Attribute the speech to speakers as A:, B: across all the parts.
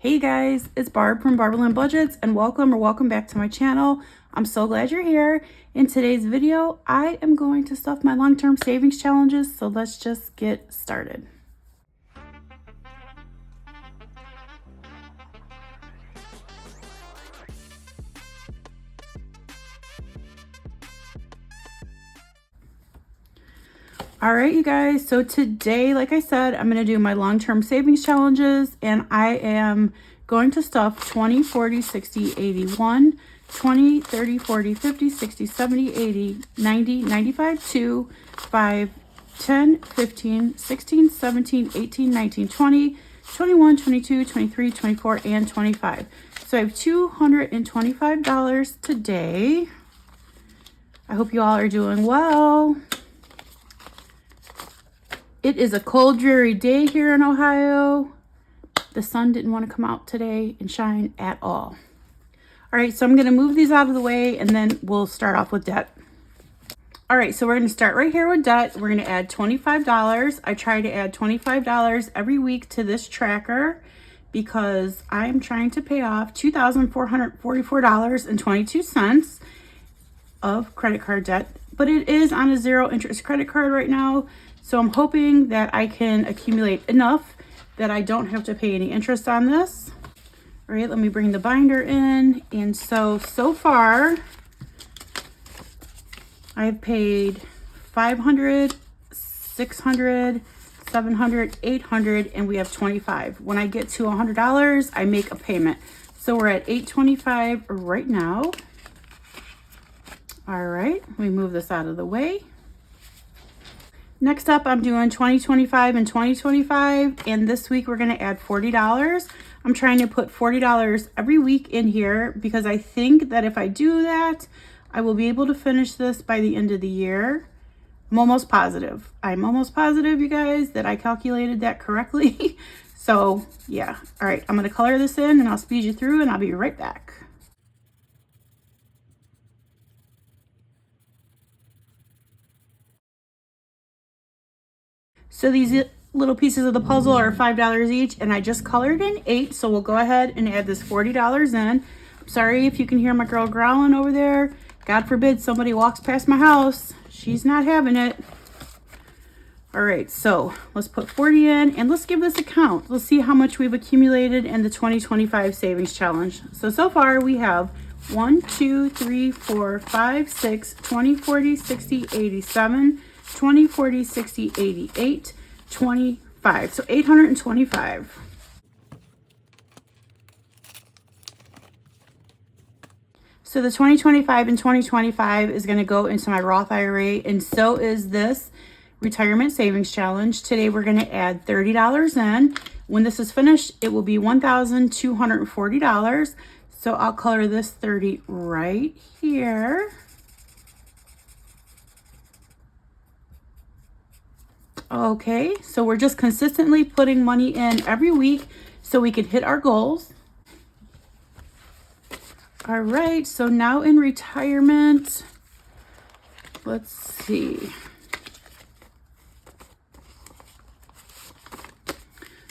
A: Hey guys, it's Barb from Barb and I Budgets, and welcome back to my channel. I'm so glad you're here. In today's video, I am going to stuff my long-term savings challenges, so let's just get started. All right, you guys, so today, like I said, I'm going to do my long-term savings challenges, and I am going to stuff 20, 40, 60, 81, 20, 30, 40, 50, 60, 70, 80, 90, 95, 2, 5, 10, 15, 16, 17, 18, 19, 20, 21, 22, 23, 24, and 25. So I have $225 today. I hope you all are doing well. It is a cold, dreary day here in Ohio. The sun didn't want to come out today and shine at all. All right, so I'm going to move these out of the way and then we'll start off with debt. All right, so we're going to start right here with debt. We're going to add $25. I try to add $25 every week to this tracker because I'm trying to pay off $2,444.22 of credit card debt, but it is on a zero interest credit card right now. So I'm hoping that I can accumulate enough that I don't have to pay any interest on this. All right, let me bring the binder in. And so far, I've paid $500, $600, $700, $800, and we have $25. When I get to $100, I make a payment. So we're at $825 right now. All right, let me move this out of the way. Next up, I'm doing 2025 and 2025, and this week we're going to add $40. I'm trying to put $40 every week in here because I think that if I do that, I will be able to finish this by the end of the year. I'm almost positive. You guys, that I calculated that correctly. So yeah. All right, I'm going to color this in and I'll speed you through and I'll be right back. So these little pieces of the puzzle are $5 each, and I just colored in 8, so we'll go ahead and add this $40 in. I'm sorry if you can hear my girl growling over there. God forbid somebody walks past my house. She's not having it. All right, so let's put 40 in, and let's give this a count. Let's see how much we've accumulated in the 2025 savings challenge. So far we have 1, 2, 3, 4, 5, 6, 20, 40, 60, 87, 20, 40, 60, 88, 25. So 825. So the 2025 and 2025 is going to go into my Roth IRA, and so is this retirement savings challenge. Today we're going to add $30 in. When this is finished, it will be $1,240. So I'll color this 30 right here. Okay, so we're just consistently putting money in every week so we can hit our goals. All right, so now in retirement, let's see.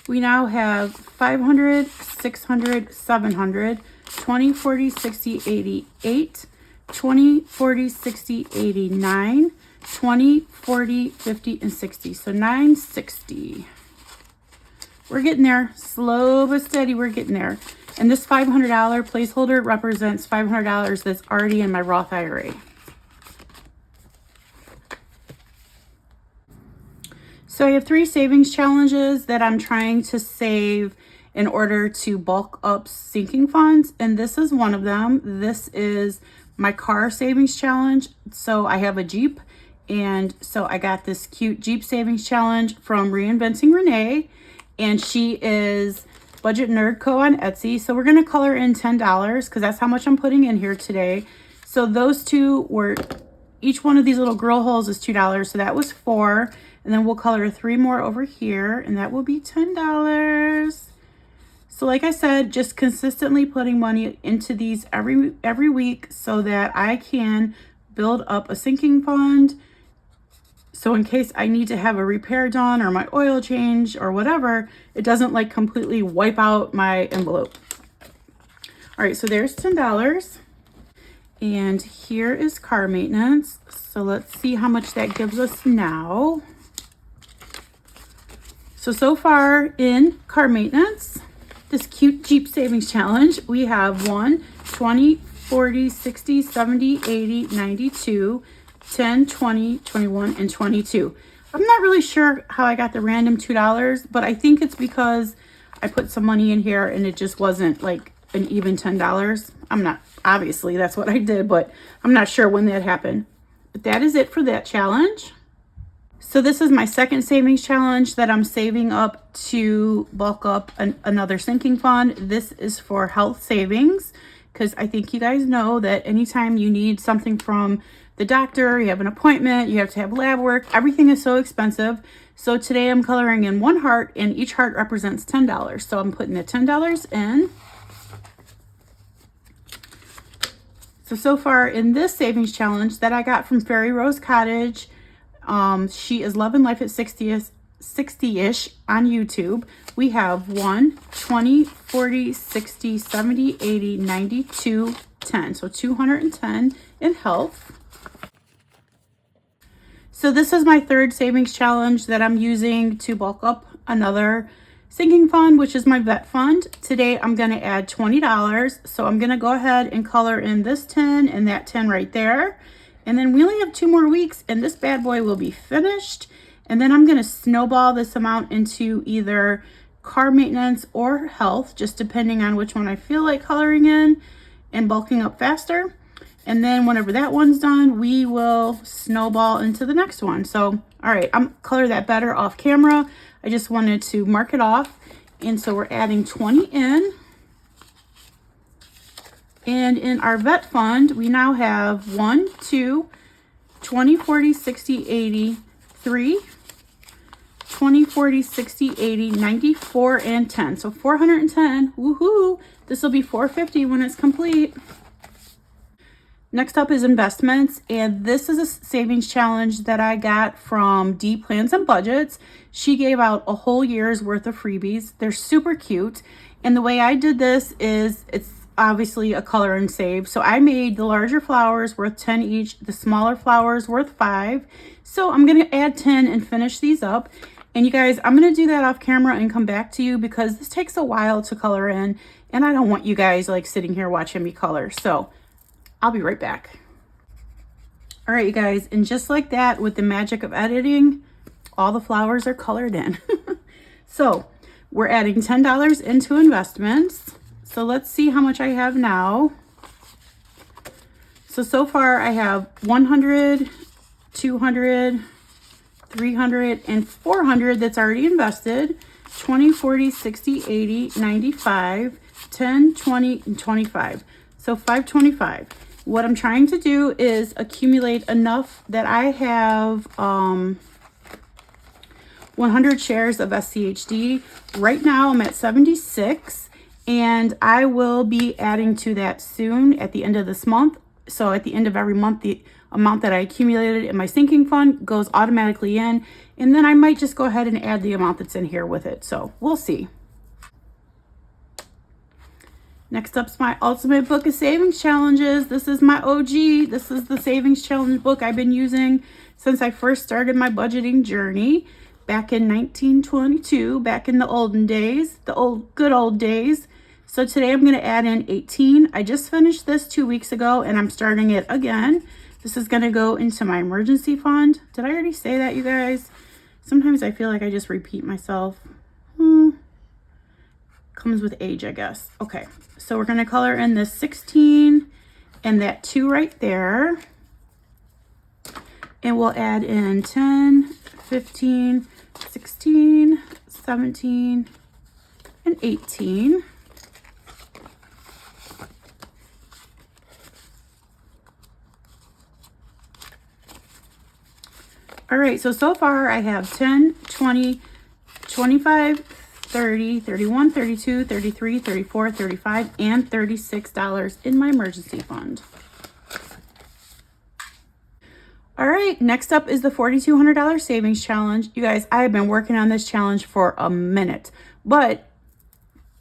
A: We now have 500, 600, 700, 20, 40, 60, 88, 20, 40, 60, 89, 20, 40, 50, and 60. So 960. We're getting there. Slow but steady, we're getting there. And this $500 placeholder represents $500 that's already in my Roth IRA. So I have 3 savings challenges that I'm trying to save in order to bulk up sinking funds, and this is one of them. This is my car savings challenge. So I have a Jeep, and so I got this cute Jeep savings challenge from Reinventing Renee, and she is Budget Nerd Co on Etsy. So we're going to color in $10 because that's how much I'm putting in here today. So those two were, each one of these little grill holes is $2. So that was 4. And then we'll color 3 more over here, and that will be $10. So like I said, just consistently putting money into these every week so that I can build up a sinking fund So in case I need to have a repair done or my oil change or whatever, it doesn't like completely wipe out my envelope. All right, so there's $10. And here is car maintenance. So let's see how much that gives us now. So far in car maintenance, this cute Jeep savings challenge, we have 1, 20, 40, 60, 70, 80, 92, 10, 20, 21, and 22. I'm not really sure how I got the random $2, but I think it's because I put some money in here and it just wasn't like an even $10. I'm not, obviously that's what I did, but I'm not sure when that happened. But that is it for that challenge. So this is my second savings challenge that I'm saving up to bulk up another sinking fund. This is for health savings, because I think you guys know that anytime you need something from the doctor, you have an appointment, you have to have lab work, everything is so expensive. So today I'm coloring in one heart, and each heart represents $10. So I'm putting the $10 in. So far in this savings challenge that I got from Fairy Rose Cottage, she is loving life at 60-ish on YouTube. We have 1, 20, 40, 60, 70, 80, 92, 10. So 210 in health. So this is my third savings challenge that I'm using to bulk up another sinking fund, which is my vet fund. Today I'm going to add $20. So I'm going to go ahead and color in this 10 and that 10 right there. And then we only have 2 more weeks and this bad boy will be finished. And then I'm going to snowball this amount into either car maintenance or health, just depending on which one I feel like coloring in and bulking up faster. And then whenever that one's done, we will snowball into the next one. So, all right, I'm color that better off camera. I just wanted to mark it off. And so we're adding 20 in. And in our vet fund, we now have 1, 2, 20, 40, 60, 80, 3, 20, 40, 60, 80, 94, and 10. So 410, woohoo! This will be 450 when it's complete. Next up is investments, and this is a savings challenge that I got from D Plans and Budgets. She gave out a whole year's worth of freebies. They're super cute, and the way I did this is it's obviously a color and save. So I made the larger flowers worth 10 each, the smaller flowers worth 5. So I'm going to add 10 and finish these up. And you guys, I'm going to do that off camera and come back to you because this takes a while to color in, and I don't want you guys like sitting here watching me color. So I'll be right back. All right, you guys, and just like that, with the magic of editing, all the flowers are colored in. So we're adding $10 into investments. So let's see how much I have now. So far I have 100, 200, 300, and 400 that's already invested. 20, 40, 60, 80, 95, 10, 20, and 25. So 525. What I'm trying to do is accumulate enough that I have 100 shares of SCHD. Right now I'm at 76. And I will be adding to that soon at the end of this month. So at the end of every month, the amount that I accumulated in my sinking fund goes automatically in. And then I might just go ahead and add the amount that's in here with it. So we'll see. Next up's my ultimate book of savings challenges. This is my OG. This is the savings challenge book I've been using since I first started my budgeting journey back in 1922, back in the olden days, the good old days. So today I'm going to add in 18. I just finished this 2 weeks ago and I'm starting it again. This is going to go into my emergency fund. Did I already say that, you guys? Sometimes I feel like I just repeat myself. Comes with age, I guess. Okay, so we're going to color in this 16 and that 2 right there. And we'll add in 10, 15, 16, 17, and 18. All right, so far I have 10, 20, 25, 30, 31, 32, 33, 34, 35, and $36 in my emergency fund. All right, next up is the $4,200 savings challenge. You guys, I have been working on this challenge for a minute, but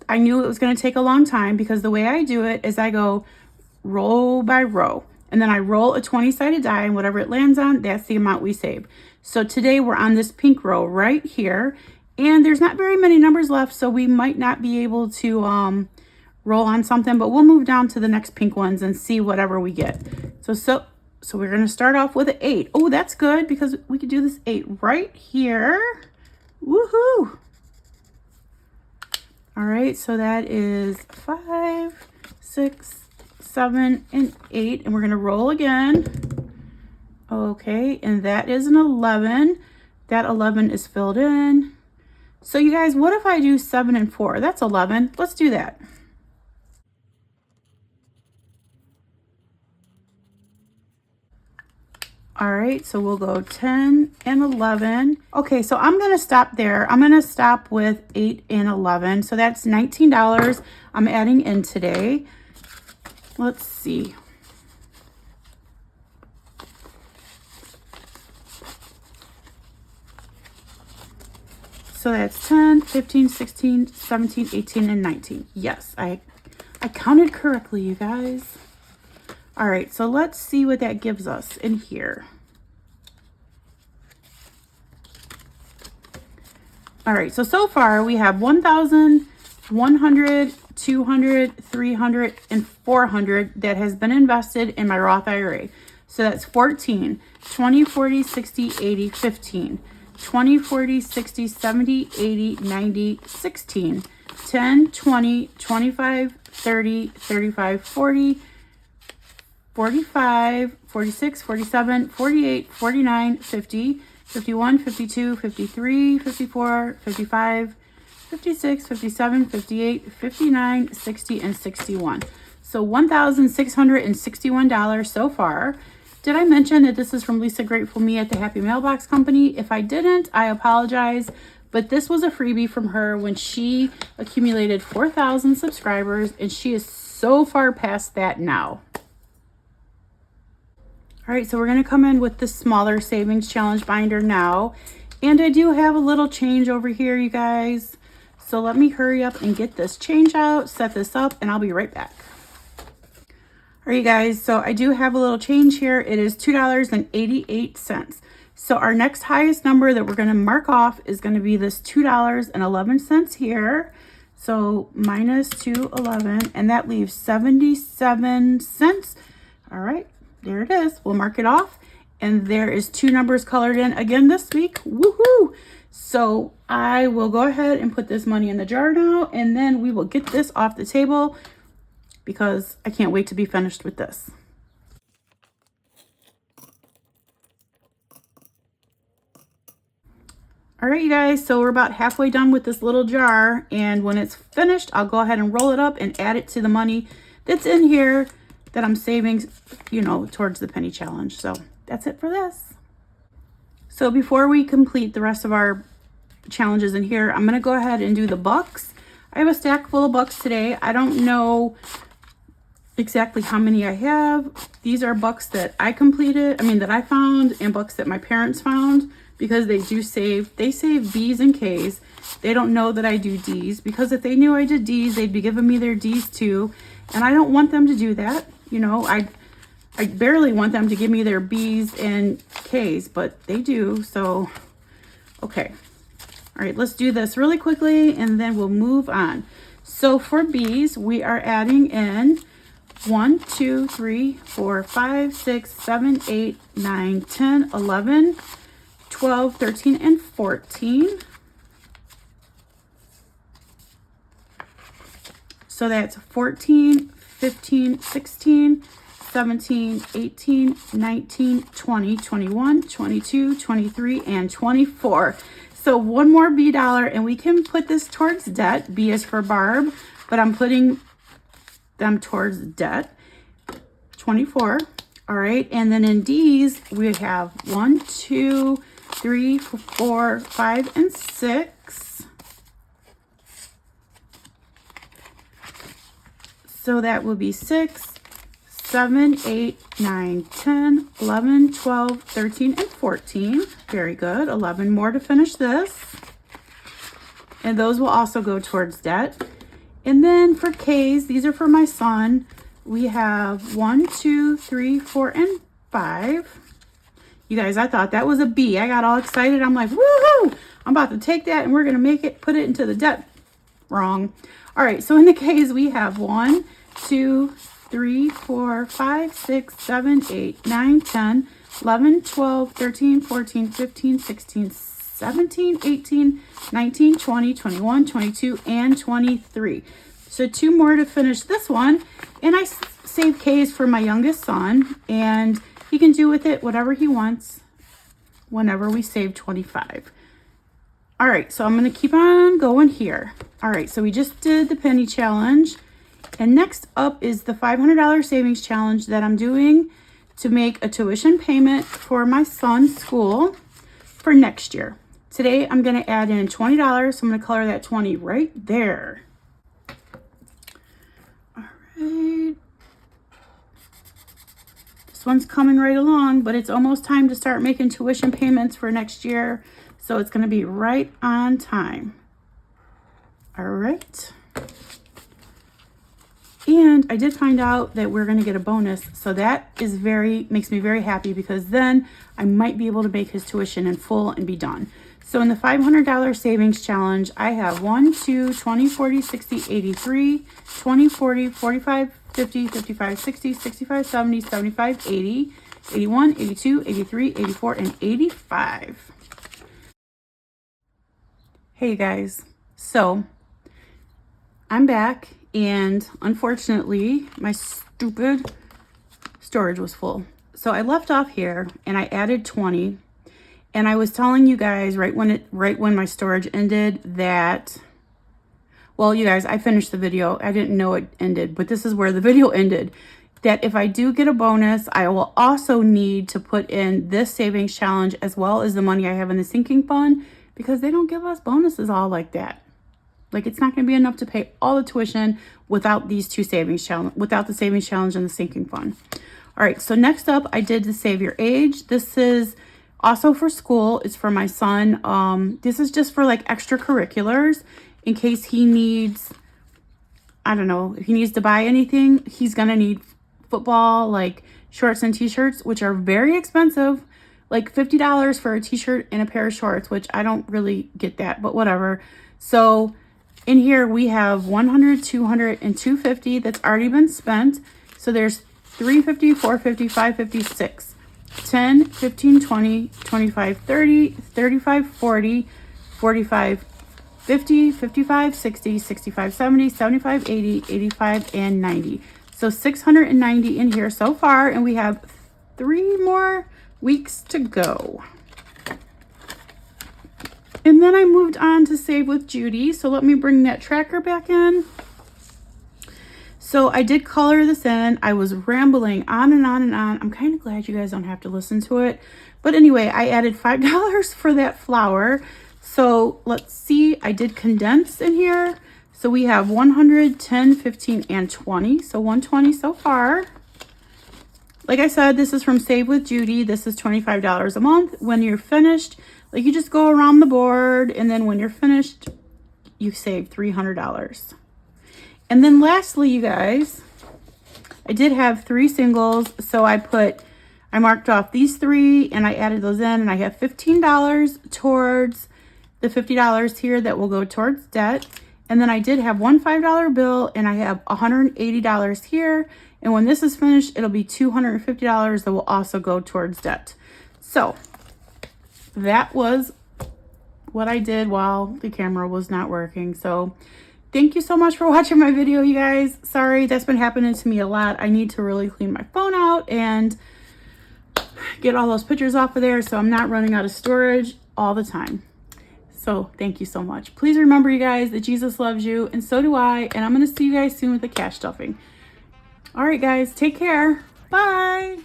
A: I knew it was going to take a long time because the way I do it is I go row by row, and then I roll a 20-sided die, and whatever it lands on, that's the amount we save. So today we're on this pink row right here, and there's not very many numbers left, so we might not be able to roll on something, but we'll move down to the next pink ones and see whatever we get. So we're going to start off with an 8. Oh, that's good because we could do this 8 right here. Woohoo! All right, so that is 5, 6, 7, and 8, and we're going to roll again. Okay, and that is an 11. That 11 is filled in. So you guys, what if I do 7 and 4? That's 11. Let's do that. All right, so we'll go 10 and 11. Okay, so I'm going to stop there. I'm going to stop with 8 and 11. So that's $19 I'm adding in today. Let's see. So that's 10, 15, 16, 17, 18, and 19. Yes, I counted correctly, you guys. All right, so let's see what that gives us in here. All right, so far we have 1,000, 100, 200, 300, and 400 that has been invested in my Roth IRA. So that's 14, 20, 40, 60, 80, 15, 20, 40, 60, 70, 80, 90, 16, 10, 20, 25, 30, 35, 40, 45, 46, 47, 48, 49, 50, 51, 52, 53, 54, 55, 56, 57, 58, 59, 60, and 61. So $1,661 so far. Did I mention that this is from Lisa Grateful Me at the Happy Mailbox Company? If I didn't, I apologize. But this was a freebie from her when she accumulated 4,000 subscribers, and she is so far past that now. All right, so we're going to come in with the smaller savings challenge binder now. And I do have a little change over here, you guys. So let me hurry up and get this change out, set this up, and I'll be right back. All right, you guys, so I do have a little change here. It is $2.88. So our next highest number that we're going to mark off is going to be this $2.11 here. So minus 211, and that leaves 77 cents. All right. There it is. We'll mark it off. And there is 2 numbers colored in again this week. Woohoo! So I will go ahead and put this money in the jar now, and then we will get this off the table because I can't wait to be finished with this. All right, you guys, so we're about halfway done with this little jar, and when it's finished, I'll go ahead and roll it up and add it to the money that's in here that I'm saving, you know, towards the penny challenge. So that's it for this. So before we complete the rest of our challenges in here, I'm going to go ahead and do the bucks. I have a stack full of bucks today. I don't know exactly how many I have. These are bucks that I completed, that I found, and bucks that my parents found, because they save B's and K's. They don't know that I do D's, because if they knew I did D's, they'd be giving me their D's too. And I don't want them to do that. You know, I barely want them to give me their B's and K's, but they do. So, okay. All right, let's do this really quickly, and then we'll move on. So for B's, we are adding in 1, 2, 3, 4, 5, 6, 7, 8, 9, 10, 11, 12, 13, and 14. So that's 14, 15, 16, 17, 18, 19, 20, 21, 22, 23, and 24. So one more B dollar, and we can put this towards debt. B is for Barb, but I'm putting them towards debt. 24. All right, and then in D's, we have 1, 2, 3, 4, 5, and 6. So that will be 6, 7, 8, 9, 10, 11, 12, 13, and 14. Very good. 11 more to finish this. And those will also go towards debt. And then for K's, these are for my son. We have 1, 2, 3, 4, and 5. You guys, I thought that was a B. I got all excited. I'm like, woohoo! I'm about to take that and we're going to put it into the debt. Wrong. All right, so in the K's, we have 1, 2, 3, 4, 5, 6, 7, 8, 9, 10, 11, 12, 13, 14, 15, 16, 17, 18, 19, 20, 21, 22, and 23. So 2 more to finish this one. And I saved K's for my youngest son, and he can do with it whatever he wants whenever we save 25. All right, so I'm going to keep on going here. All right, so we just did the penny challenge. And next up is the $500 savings challenge that I'm doing to make a tuition payment for my son's school for next year. Today, I'm going to add in $20, so I'm going to color that 20 right there. All right. This one's coming right along, but it's almost time to start making tuition payments for next year, so it's going to be right on time. All right. And I did find out that we're going to get a bonus, so that is makes me very happy, because then I might be able to make his tuition in full and be done. So in the $500 savings challenge, I have 1, 2, 20, 40, 60, 83, 20, 40, 45, 50, 55, 60, 65, 70, 75, 80, 81, 82, 83, 84, and 85. Hey you guys, so I'm back. And unfortunately, my stupid storage was full. So I left off here and I added 20. And I was telling you guys right when my storage ended that, well, you guys, I finished the video. I didn't know it ended, but this is where the video ended. That if I do get a bonus, I will also need to put in this savings challenge as well as the money I have in the sinking fund, because they don't give us bonuses all like that. Like, it's not going to be enough to pay all the tuition without these two savings challenge, without the savings challenge and the sinking fund. All right, so next up, I did the Save Your Age. This is also for school. It's for my son. This is just for like extracurriculars in case he needs, I don't know, if he needs to buy anything. He's going to need football, like shorts and t-shirts, which are very expensive. Like $50 for a t-shirt and a pair of shorts, which I don't really get that, but whatever. So in here, we have 100, 200, and 250 that's already been spent. So there's 350, 450, 550, 6, 10, 15, 20, 25, 30, 35, 40, 45, 50, 55, 60, 65, 70, 75, 80, 85, and 90. So 690 in here so far, and we have 3 more weeks to go. And then I moved on to Save with Judy. So let me bring that tracker back in. So I did color this in. I was rambling on and on and on. I'm kind of glad you guys don't have to listen to it. But anyway, I added $5 for that flower. So let's see. I did condense in here. So we have 100, 10, 15, and 20. So 120 so far. Like I said, this is from Save with Judy. This is $25 a month. When you're finished, like, you just go around the board, and then when you're finished, you save $300. And then lastly, you guys, I did have 3 singles. So I marked off these 3 and I added those in, and I have $15 towards the $50 here that will go towards debt. And then I did have one $5 bill, and I have $180 here. And when this is finished, it'll be $250 that will also go towards debt. So that was what I did while the camera was not working. So thank you so much for watching my video, you guys. Sorry, that's been happening to me a lot. I need to really clean my phone out and get all those pictures off of there so I'm not running out of storage all the time. So thank you so much. Please remember, you guys, that Jesus loves you, and so do I. And I'm going to see you guys soon with the cash stuffing. All right, guys, take care. Bye.